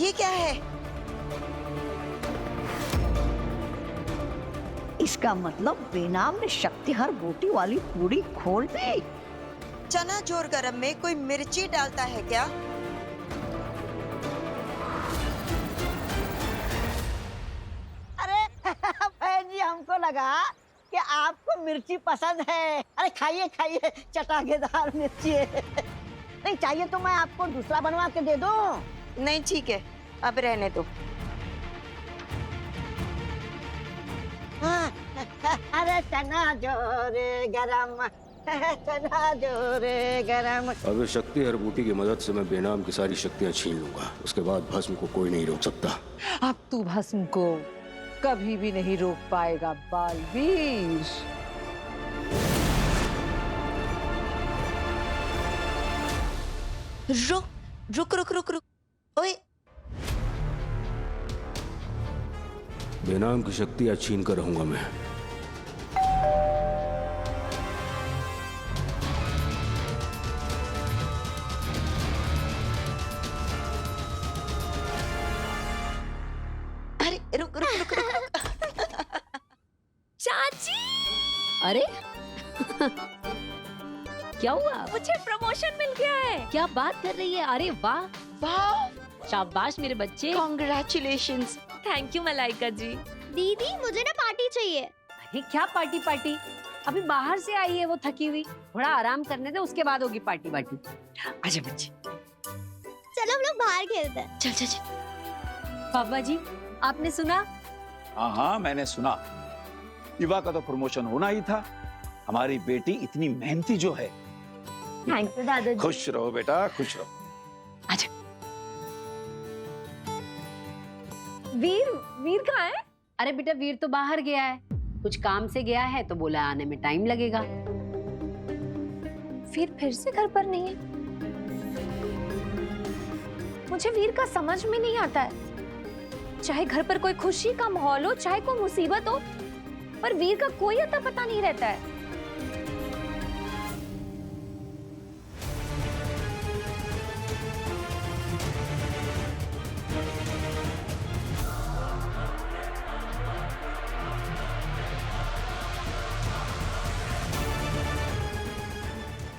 ये क्या है? इसका मतलब बेनाम ने शक्ति हर बूटी वाली पूरी खोल दी। चना जोर गरम में कोई मिर्ची डालता है क्या? अरे बहन जी, हमको लगा कि आपको मिर्ची पसंद है। अरे खाइए खाइए, चटाकेदार मिर्ची है। नहीं चाहिए तो मैं आपको दूसरा बनवा के दे दूं। नहीं ठीक है, अब रहने दो। हाँ, अरे चना जोरे गरम, चना जोरे गरम। अब इस शक्ति हर बूटी की मदद से मैं बेनाम की सारी शक्तियां छीन लूंगा। उसके बाद भस्म को कोई नहीं रोक सकता। अब तू भस्म को कभी भी नहीं रोक पाएगा बालवीर। रुक रुक रुक रुक रुक, ओए बेनाम की शक्तियां छीन कर रहूंगा मैं। अरे रुक रुक रुक रुक, रुक। चाची, अरे क्या हुआ? मुझे प्रमोशन मिल गया है। क्या बात कर रही है? अरे वाह, वाह, शाबाश मेरे बच्चे। कांग्रेचुलेशंस। थैंक यू मलाइका जी। दीदी मुझे ना पार्टी चाहिए। अरे क्या पार्टी पार्टी? अभी बाहर से आई है वो थकी हुई, थोड़ा आराम करने दे, उसके बाद होगी पार्टी वार्टी। आजा बच्चे। चलो हम लोग बाहर खेलते हैं। चल चल चल। पापा जी, आपने सुना? हाँ हाँ मैंने सुना। इवा का तो प्रमोशन होना ही था। हमारी बेटी इतनी मेहनती जो है। थैंक यू दादाजी। खुश रहो बेटा, खुश रहो। आजा। वीर, वीर कहाँ है? अरे बेटा, वीर तो बाहर गया है, कुछ काम से गया है, तो बोला आने में टाइम लगेगा। वीर फिर से घर पर नहीं है। मुझे वीर का समझ में नहीं आता है। चाहे घर पर कोई खुशी का माहौल हो, चाहे कोई मुसीबत हो, पर वीर का कोई अता पता नहीं रहता है।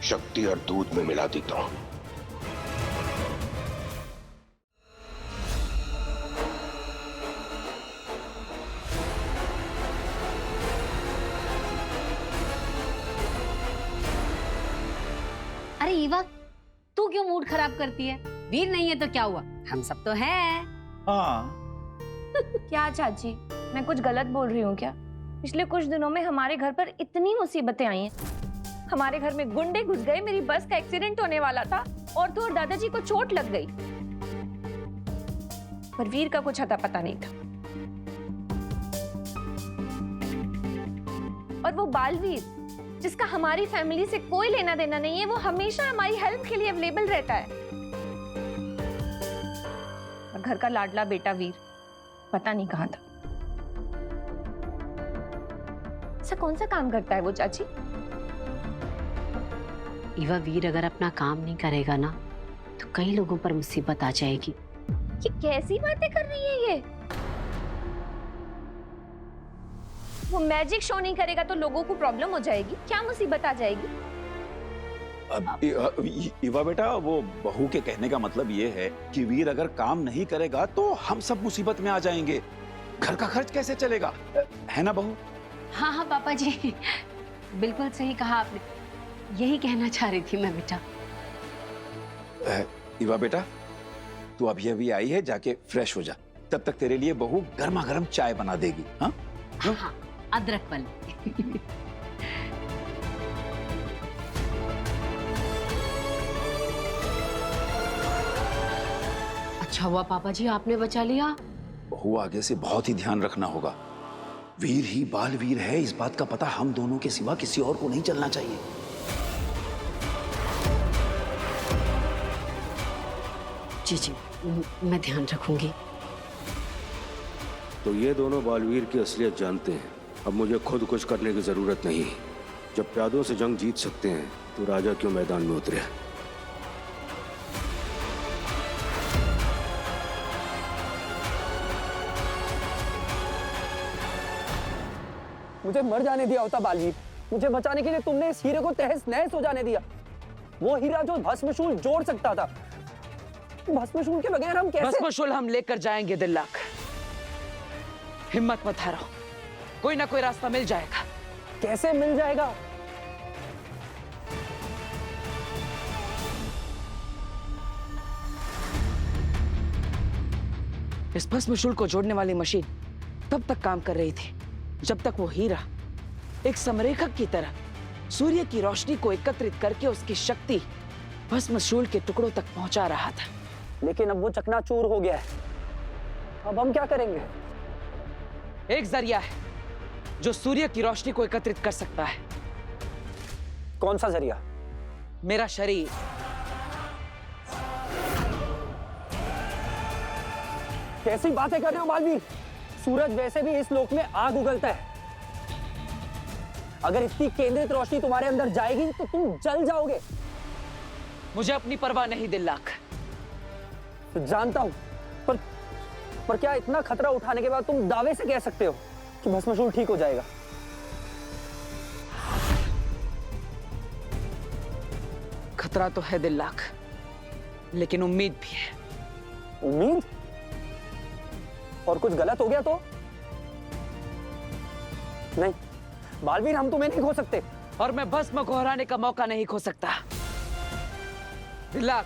शक्ति और दूध में मिला देता हूं। अरे ईवा, तू क्यों मूड खराब करती है? वीर नहीं है तो क्या हुआ, हम सब तो हैं। हाँ क्या चाची, मैं कुछ गलत बोल रही हूँ क्या? पिछले कुछ दिनों में हमारे घर पर इतनी मुसीबतें आई हैं। हमारे घर में गुंडे घुस गए, मेरी बस का एक्सीडेंट होने वाला था और तो और दादाजी को चोट लग गई। पर वीर का कुछ अता पता नहीं था। और वो बालवीर, जिसका हमारी फैमिली से कोई लेना देना नहीं है, वो हमेशा हमारी हेल्प के लिए अवेलेबल रहता है। और घर का लाडला बेटा वीर पता नहीं कहां था। ऐसा कौन सा काम करता है वो चाची? ईवा, वीर अगर अपना काम नहीं करेगा ना, तो कई लोगों पर मुसीबत आ जाएगी। ये कैसी बातें कर रही है ये? वो मैजिक शो नहीं करेगा तो लोगों को प्रॉब्लम हो जाएगी। क्या मुसीबत आ जाएगी? इवा बेटा, वो बहू के कहने का मतलब ये है कि वीर अगर काम नहीं करेगा तो हम सब मुसीबत में आ जाएंगे। घर का खर्च कैसे चलेगा, है ना बहू? हाँ हाँ पापा जी, बिल्कुल सही कहा आपने, यही कहना चाह रही थी मैं बेटा। इवा बेटा, तू अभी अभी आई है, जाके फ्रेश हो जा। तब तक तेरे लिए बहू गर्मा गर्म चाय बना देगी। हाँ हाँ, अदरक वाली। अच्छा हुआ पापा जी आपने बचा लिया। बहू, आगे से बहुत ही ध्यान रखना होगा। वीर ही बालवीर है, इस बात का पता हम दोनों के सिवा किसी और को नहीं चलना चाहिए। जी जी, मैं ध्यान रखूंगी। तो ये दोनों बालवीर की असलियत जानते हैं। अब मुझे खुद कुछ करने की जरूरत नहीं। जब प्यादों से जंग जीत सकते हैं तो राजा क्यों मैदान में उतरे। मुझे मर जाने दिया होता बालवीर। मुझे बचाने के लिए तुमने इस हीरे को तहस नहस हो जाने दिया। वो हीरा जो भस्मशूल जोड़ सकता था। भस्मशूल के बगैर हम कैसे? भस्मशूल हम लेकर जाएंगे दिल्लाक। हिम्मत मत हारो, कोई ना कोई रास्ता मिल जाएगा। कैसे मिल जाएगा? इस भस्मशूल को जोड़ने वाली मशीन तब तक काम कर रही थी जब तक वो हीरा एक समरेखक की तरह सूर्य की रोशनी को एकत्रित करके उसकी शक्ति भस्मशूल के टुकड़ों तक पहुंचा रहा था। लेकिन अब वो चकनाचूर हो गया है। अब हम क्या करेंगे? एक जरिया है जो सूर्य की रोशनी को एकत्रित कर सकता है। कौन सा जरिया? मेरा शरीर। कैसी बातें कर रहे हो बालवीर? सूरज वैसे भी इस लोक में आग उगलता है। अगर इतनी केंद्रित रोशनी तुम्हारे अंदर जाएगी तो तुम जल जाओगे। मुझे अपनी परवाह नहीं दिल्लाक। जानता हूं, पर क्या इतना खतरा उठाने के बाद तुम दावे से कह सकते हो कि भस्मशूल ठीक हो जाएगा? खतरा तो है दिल्लाक, लेकिन उम्मीद भी है। उम्मीद? और कुछ गलत हो गया तो? नहीं बालवीर, हम तुम्हें नहीं खो सकते। और मैं भस्म को हराने का मौका नहीं खो सकता। दिल्लाक,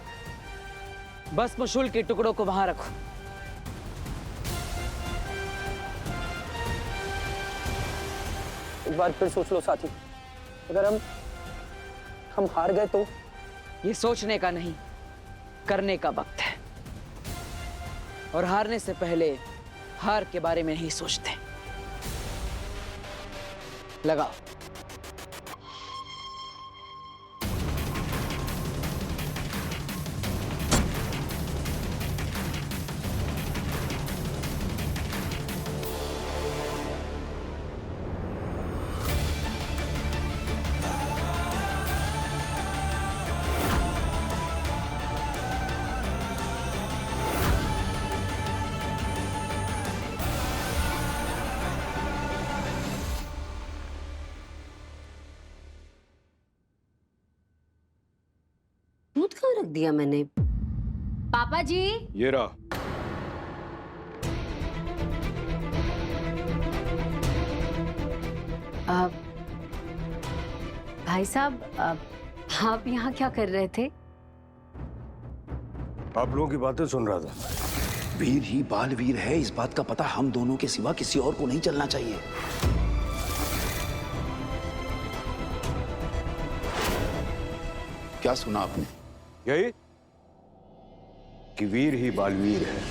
भस्मशूल के टुकड़ों को वहां रखो। एक बार फिर सोच लो साथी, अगर हम हार गए तो? ये सोचने का नहीं, करने का वक्त है। और हारने से पहले हार के बारे में नहीं सोचते। लगाओ। दूध कहाँ रख दिया मैंने? पापा जी, ये रहा। भाई साहब, आप यहाँ क्या कर रहे थे? आप लोगों की बातें सुन रहा था। वीर ही बालवीर है, इस बात का पता हम दोनों के सिवा किसी और को नहीं चलना चाहिए। क्या सुना आपने? यही कि वीर ही बालवीर है।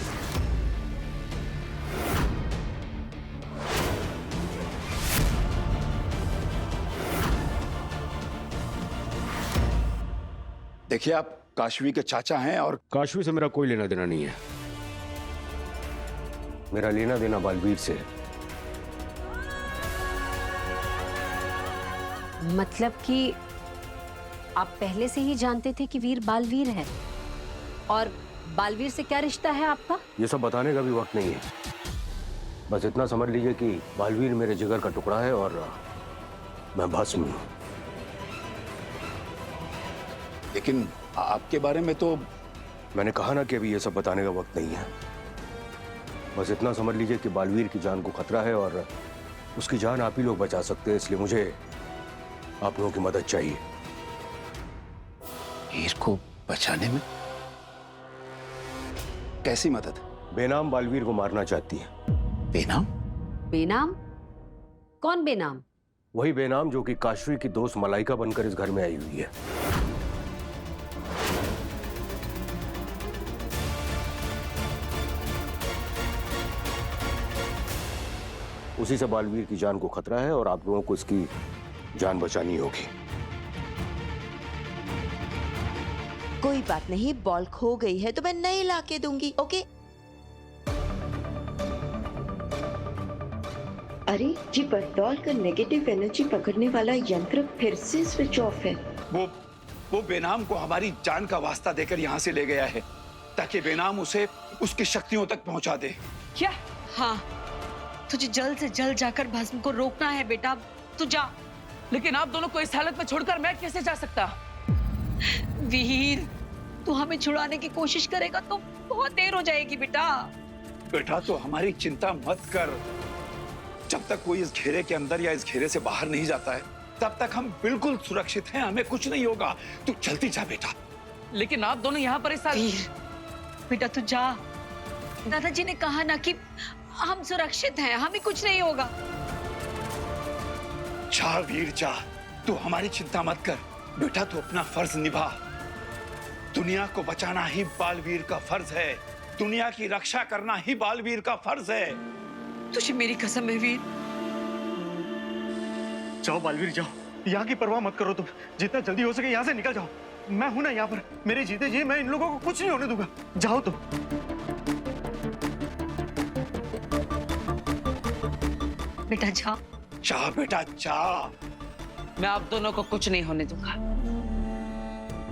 देखिए, आप काशवी के चाचा हैं और काशवी से मेरा कोई लेना देना नहीं है। मेरा लेना देना बालवीर से है। मतलब कि आप पहले से ही जानते थे कि वीर बालवीर है? और बालवीर से क्या रिश्ता है आपका? ये सब बताने का भी वक्त नहीं है। बस इतना समझ लीजिए कि बालवीर मेरे जिगर का टुकड़ा है और मैं भस्म हूं। लेकिन आपके बारे में तो मैंने कहा ना कि अभी ये सब बताने का वक्त नहीं है। बस इतना समझ लीजिए कि बालवीर की जान को खतरा है और उसकी जान आप ही लोग बचा सकते हैं, इसलिए मुझे आप लोगों की मदद चाहिए। वीर को बचाने में? कैसी मदद? बेनाम बालवीर को मारना चाहती है। बेनाम? बेनाम? कौन बेनाम? वही बेनाम जो कि काशवी की दोस्त मलाइका बनकर इस घर में आई हुई है। उसी से बालवीर की जान को खतरा है और आप लोगों को इसकी जान बचानी होगी। कोई बात नहीं, बॉल खो गई है तो मैं नई ला के दूंगी। ओके? अरे ये बरदौल का नेगेटिव एनर्जी पकड़ने वाला यंत्र फिर से स्विच ऑफ है। वो बेनाम को हमारी जान का वास्ता देकर यहाँ से ले गया है ताकि बेनाम उसे उसकी शक्तियों तक पहुंचा दे। क्या? हाँ, तुझे जल्द से जल्द जाकर भस्म को रोकना है बेटा। तू जा। लेकिन आप दोनों को इस हालत में छोड़कर मैं कैसे जा सकता? वीर, तू हमें छुड़ाने की कोशिश करेगा तो बहुत देर हो जाएगी बेटा। बेटा तो हमारी चिंता मत कर। जब तक कोई इस घेरे के अंदर या इस घेरे से बाहर नहीं जाता है तब तक हम बिल्कुल सुरक्षित हैं, हमें कुछ नहीं होगा। तू जल्दी जा बेटा। लेकिन आप दोनों यहाँ पर इस हाल... वीर, बेटा तू जा। दादाजी ने कहा ना कि हम सुरक्षित हैं, हमें कुछ नहीं होगा। जा वीर जा, तू हमारी चिंता मत कर। बेटा तू अपना फर्ज निभा। दुनिया को बचाना ही बालवीर का फर्ज है। दुनिया की रक्षा करना ही बालवीर का फर्ज है। तुझे मेरी कसम है वीर। जाओ बालवीर जाओ, यहाँ की परवाह मत करो तुम। जितना जल्दी हो सके यहाँ से निकल जाओ। मैं हूं ना यहाँ पर। मेरे जीते जी मैं इन लोगों को कुछ नहीं होने दूंगा। जाओ तुम। बेटा जा। जा बेटा जा। मैं आप दोनों को कुछ नहीं होने दूंगा।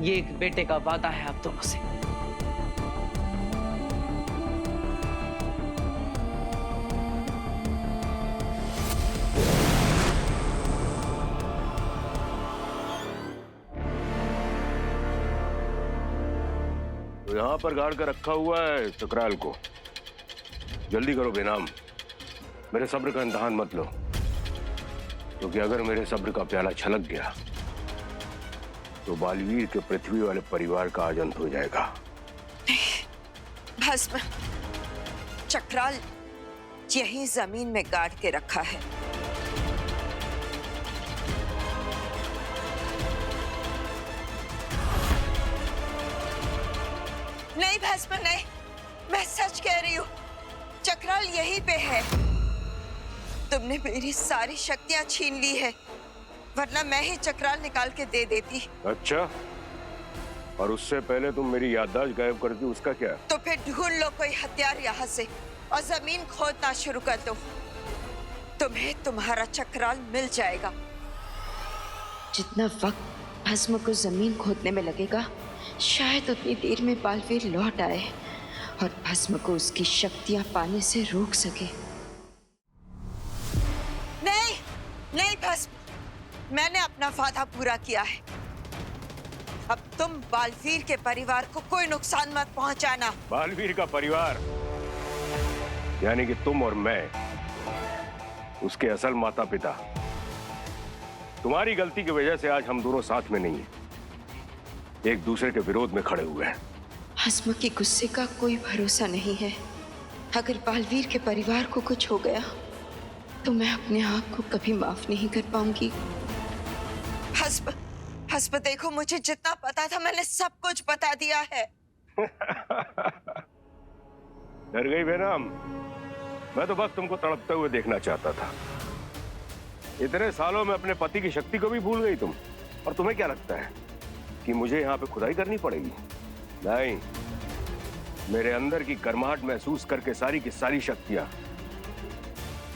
ये एक बेटे का वादा है आप दोनों से। तो यहाँ पर गाड़ कर रखा हुआ है चक्राल को। जल्दी करो बेनाम, मेरे सब्र का इम्तिहान मत लो, क्योंकि अगर मेरे सब्र का प्याला छलक गया तो बालवीर के पृथ्वी वाले परिवार का आज अंत हो जाएगा। भस्म चक्राल यही जमीन में गाड़ के रखा है। नहीं भस्म नहीं, मैं सच कह रही हूँ, चक्राल यहीं पे है। तुमने मेरी सारी शक्तियां छीन ली है, वरना मैं ही चक्राल निकाल के दे देती। अच्छा, और उससे पहले तुम मेरी याददाश्त गायब कर दी, उसका क्या? तो फिर ढूंढ लो कोई हथियार यहाँ से और जमीन खोदना शुरू कर दो। तुम्हें तुम्हारा चक्राल मिल जाएगा। जितना वक्त भस्म को जमीन खोदने में लगेगा, शायद उतनी देर में बालवीर लौट आए और भस्म को उसकी शक्तियां पाने से रोक सके। नहीं, नहीं भस्म, मैंने अपना वादा पूरा किया है। अब तुम बालवीर के परिवार को कोई नुकसान मत पहुंचाना। बालवीर का परिवार यानी कि तुम और मैं, उसके असल माता पिता। तुम्हारी गलती की वजह से आज हम दोनों साथ में नहीं हैं, एक दूसरे के विरोध में खड़े हुए हैं। भस्म के गुस्से का कोई भरोसा नहीं है। अगर बालवीर के परिवार को कुछ हो गया तो मैं अपने आप को कभी माफ नहीं कर पाऊंगी। भस्म देखो, मुझे जितना पता था मैंने सब कुछ बता दिया है। डर गई बेनाम? मैं तो बस तुमको तड़पते हुए देखना चाहता था। इतने सालों में अपने पति की शक्ति को भी भूल गई तुम। और तुम्हें क्या लगता है कि मुझे यहाँ पे खुदाई करनी पड़ेगी? नहीं, मेरे अंदर की गर्माहट महसूस करके सारी की सारी शक्तियां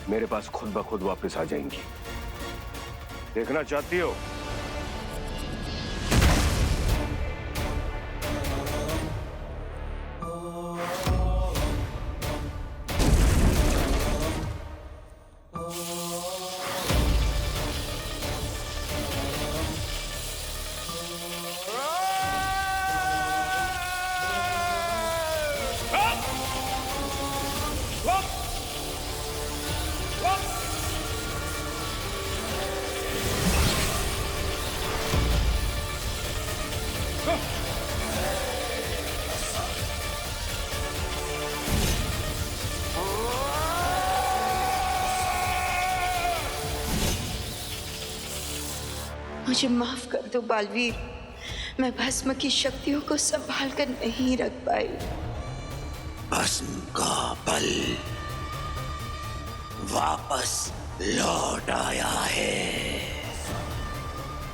मेरे पास खुद ब खुद वापस आ जाएंगी। देखना चाहती हो? मुझे माफ कर दो बालवीर, मैं भस्म की शक्तियों को संभाल कर नहीं रख पाई। भस्म का बल वापस लौट आया है।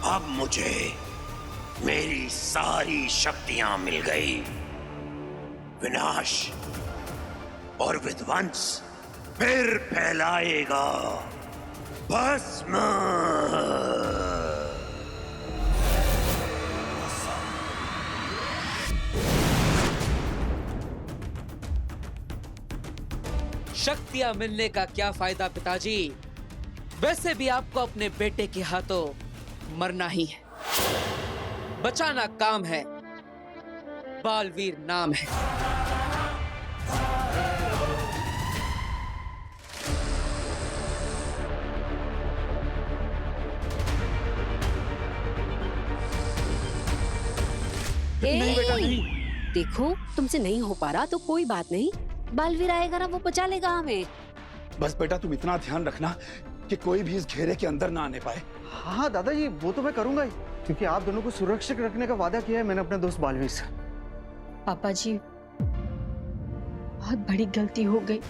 अब मुझे मेरी सारी शक्तियां मिल गई। विनाश और विध्वंस फिर फैलाएगा भस्म। शक्तियां मिलने का क्या फायदा पिताजी? वैसे भी आपको अपने बेटे के हाथों मरना ही है। बचाना काम है, बालवीर नाम है। नहीं बेटा नहीं। देखो तुमसे नहीं हो पा रहा तो कोई बात नहीं, बालवीर आएगा ना, वो बचा लेगा हमें। बस बेटा तुम इतना ध्यान रखना कि कोई भी इस घेरे के अंदर ना आने पाए। हाँ दादाजी, वो तो मैं करूंगा ही, क्योंकि आप दोनों को सुरक्षित रखने का वादा किया है मैंने अपने दोस्त बालवीर से। पापा जी, बहुत बड़ी गलती हो गई।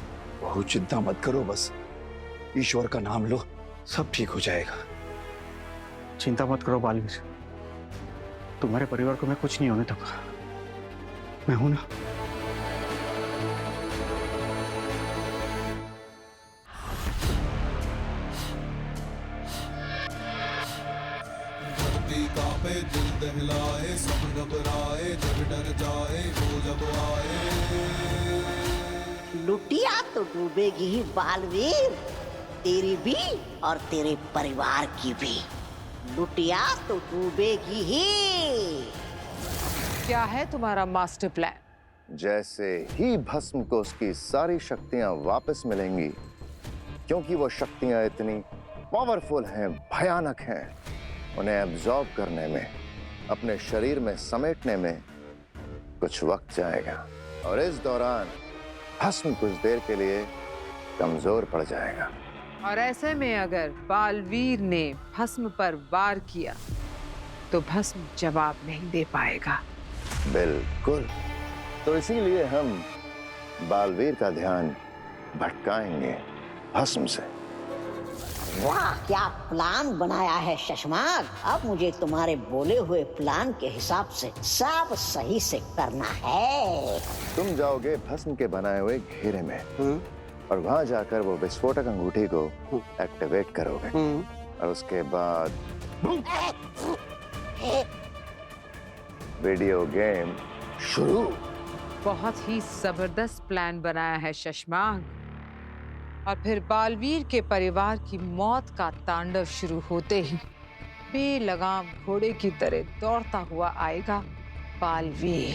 बहुत चिंता मत करो, बस ईश्वर का नाम लो, सब ठीक हो जाएगा। चिंता मत करो बालवीर, तुम्हारे परिवार को मैं कुछ नहीं होने दूंगा। मैं हूं ना। कांपे दिल दहलाए, सब घबराए, जग डर जाए वो जब आए। लुटिया तो डूबेगी ही बालवीर, तेरी भी और तेरे परिवार की भी। लुटिया तो डूबेगी ही। क्या है तुम्हारा मास्टर प्लान? जैसे ही भस्म को उसकी सारी शक्तियां वापस मिलेंगी, क्योंकि वो शक्तियां इतनी पावरफुल हैं, भयानक हैं, उन्हें एब्जॉर्ब करने में, अपने शरीर में समेटने में कुछ वक्त जाएगा, और इस दौरान भस्म कुछ देर के लिए कमजोर पड़ जाएगा। और ऐसे में अगर बालवीर ने भस्म पर वार किया तो भस्म जवाब नहीं दे पाएगा। बिल्कुल, तो इसीलिए हम बालवीर का ध्यान भटकाएंगे भस्म से। वाह, क्या प्लान बनाया है शशमाग। अब मुझे तुम्हारे बोले हुए प्लान के हिसाब से सब सही से करना है। तुम जाओगे भस्म के बनाए हुए घेरे में, और वहां जाकर वो विस्फोटक अंगूठी को एक्टिवेट करोगे, और उसके बाद वीडियो गेम शुरू। बहुत ही जबरदस्त प्लान बनाया है शशमाग। और फिर बालवीर के परिवार की मौत का तांडव शुरू होते ही बेलगाम घोड़े की तरह दौड़ता हुआ आएगा बालवीर,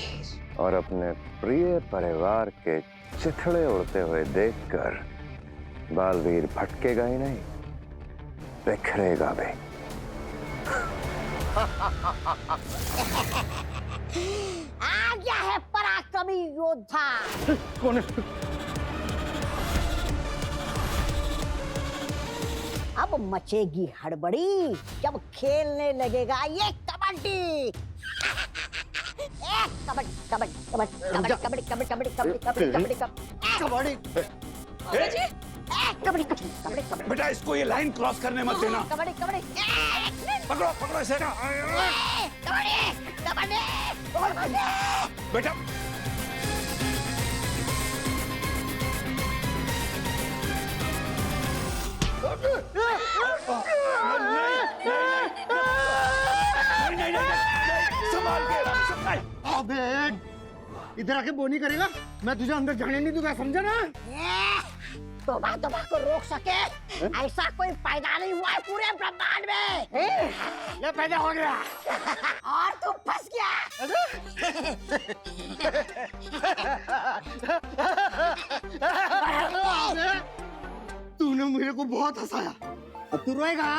और अपने प्रिय परिवार के चिथड़े उड़ते हुए देखकर बालवीर भटकेगा ही नहीं, बिखरेगा भी। आ गया है पराक्रमी योद्धा। कौन है? अब मचेगी हड़बड़ी जब खेलने लगेगा ये कबड्डी। कबड्डी कबड्डी कबड्डी कबड्डी कबड्डी कबड्डी कबड्डी कबड्डी कबड्डी कबड्डी कबड्डी कबड्डी। बेटा इसको ये लाइन क्रॉस करने मत देना। कबड्डी कबड्डी पकड़ो पकड़ो इसे। कबड्डी कबड्डी बेटा इधर आके बोनी करेगा, मैं तुझे अंदर जाने नहीं दूंगा, समझा ना? तोबा तोबा को रोक सके ऐसा कोई पैदा नहीं हुआ है पूरे ब्रह्मांड में। ये पैदा हो गया और तू फंस गया। तूने मुझे को बहुत हंसाया, अब तू रोएगा।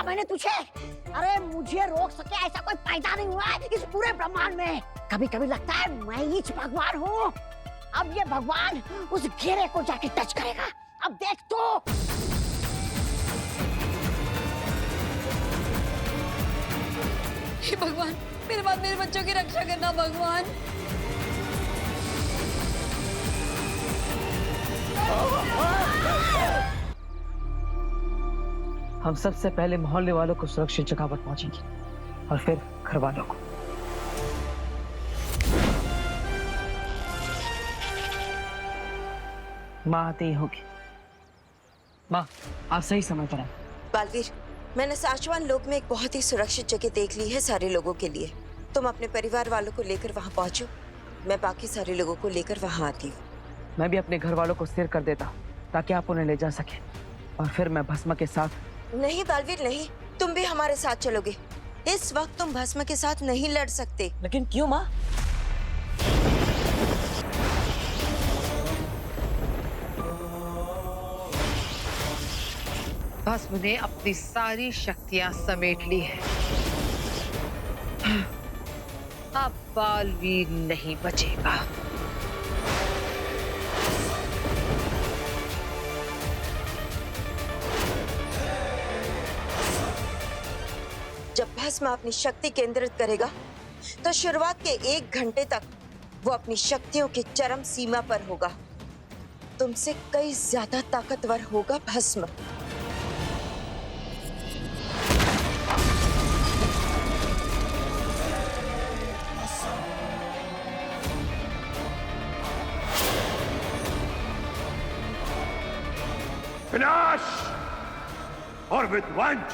मैंने तुझे, अरे मुझे रोक सके ऐसा कोई पैदा नहीं हुआ है इस पूरे ब्रह्मांड में। कभी कभी लगता है मैं ही भगवान हूँ। अब ये भगवान उस घेरे को जाके टच करेगा, अब देख तो। हे भगवान, मेरे बाद मेरे बच्चों की रक्षा करना भगवान। हम सबसे पहले मोहल्ले वालों को सुरक्षित जगह पर पहुंचेंगे और फिर घर वालों को। माँ आते ही होगी, माँ आप सही समय पर आए। बालवीर, मैंने साचवान लोक में एक बहुत ही सुरक्षित जगह देख ली है सारे लोगों के लिए। तुम अपने परिवार वालों को लेकर वहाँ पहुँचो, मैं बाकी सारे लोगों को लेकर वहाँ आती हूँ। मैं भी अपने घर वालों को स्थिर कर देता ताकि आप उन्हें ले जा सके, और फिर मैं भस्म के साथ। नहीं बालवीर नहीं, तुम भी हमारे साथ चलोगे। इस वक्त तुम भस्म के साथ नहीं लड़ सकते। लेकिन क्यों माँ? भस्म ने अपनी सारी शक्तियां समेट ली है। अब बालवीर नहीं बचेगा। जब भस्म अपनी शक्ति केंद्रित करेगा तो शुरुआत के 1 घंटे तक वो अपनी शक्तियों की चरम सीमा पर होगा। तुमसे कई ज्यादा ताकतवर होगा भस्म। विनाश और विध्वंस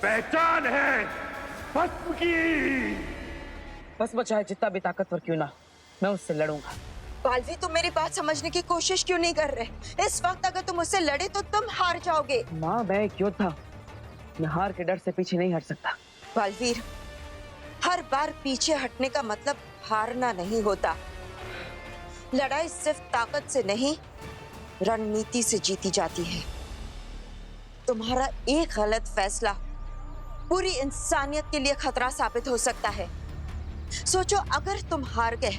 पहचान है भस्म की। भस्म चाहे जितना भी ताकतवर क्यों ना, मैं उससे लड़ूंगा। बालवीर, तुम मेरी बात समझने की कोशिश क्यों नहीं कर रहे? इस वक्त अगर तुम उससे लड़े तो तुम हार जाओगे। माँ मैं एक योद्धा, मैं हार के डर से पीछे नहीं हट सकता। बालवीर, हर बार पीछे हटने का मतलब हारना नहीं होता। लड़ाई सिर्फ ताकत से नहीं, रणनीति से जीती जाती है। तुम्हारा एक गलत फैसला पूरी इंसानियत के लिए खतरा साबित हो सकता है। सोचो, अगर तुम हार गए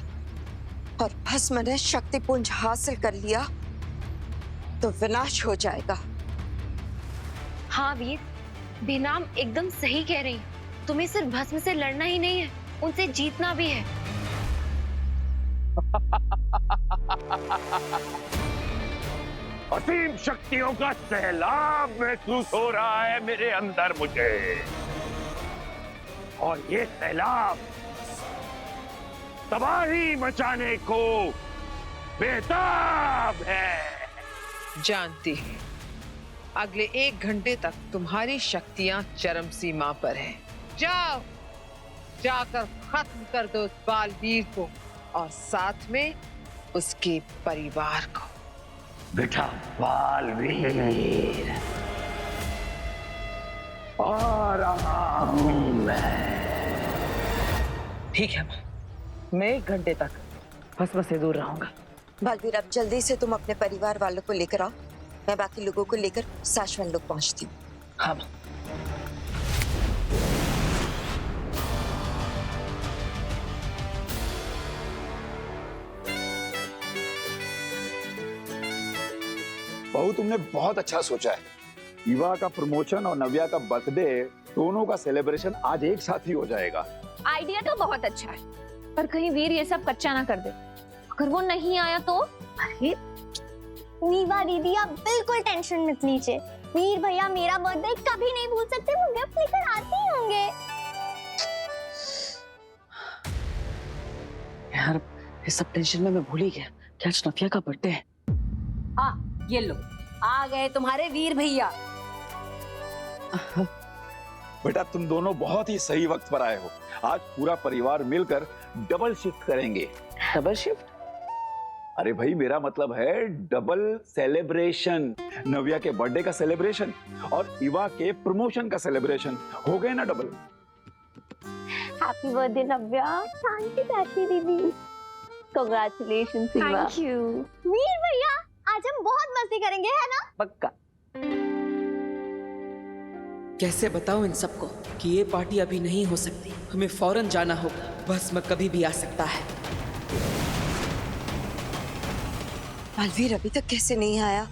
और भस्म ने शक्तिपुंज हासिल कर लिया तो विनाश हो जाएगा। हाँ वीर, बेनाम एकदम सही कह रही। तुम्हें सिर्फ भस्म से लड़ना ही नहीं है, उनसे जीतना भी है। असीम शक्तियों का सैलाब महसूस हो रहा है मेरे अंदर मुझे, और ये सैलाब तबाही मचाने को बेताब है। जानती हूँ, अगले 1 घंटे तक तुम्हारी शक्तियां चरम सीमा पर हैं। जाओ, जाकर खत्म कर दो उस बालवीर को और साथ में उसके परिवार को। बेटा बालवीर, आ रहा हूं मैं। ठीक है माँ, मैं 1 घंटे तक भस्म से दूर रहूंगा। बालवीर, अब जल्दी से तुम अपने परिवार वालों को लेकर आओ, मैं बाकी लोगों को लेकर साचवान लोक पहुंचती हूँ। हाँ माँ। बहू, तुमने बहुत अच्छा सोचा है। ईवा का प्रमोशन और नव्या का बर्थडे दोनों का सेलिब्रेशन आज एक साथ ही हो जाएगा। आइडिया तो बहुत अच्छा है, पर कहीं वीर ये सब कच्चा ना कर दे। अगर वो नहीं आया तो? अरे नीवा दीदी, आप बिल्कुल टेंशन मत लीजिए। वीर भैया मेरा बर्थडे कभी नहीं भूल सकते, वो गिफ्ट लेकर आते ही होंगे। यार इस सब टेंशन में मैं भूल ही गया कि आज नव्या का बर्थडे है। हाँ ये लो, आ गए तुम्हारे वीर भैया। बेटा, तुम दोनों बहुत ही सही वक्त पर आए हो। आज पूरा परिवार मिलकर डबल शिफ्ट करेंगे। Double shift? अरे भाई, मेरा मतलब है डबल सेलिब्रेशन। नव्या के बर्थडे का सेलिब्रेशन और ईवा के प्रमोशन का सेलिब्रेशन हो गए ना double. Happy birthday Navya. Thank you चाची दीदी। Congratulations Eva. Thank you. Veer भैया, आज हम बहुत मस्ती करेंगे, है ना? पक्का। कैसे बताऊं इन सबको कि ये पार्टी अभी नहीं हो सकती, हमें फौरन जाना होगा। भस्म कभी भी आ सकता है। बालवीर अभी तक कैसे नहीं आया?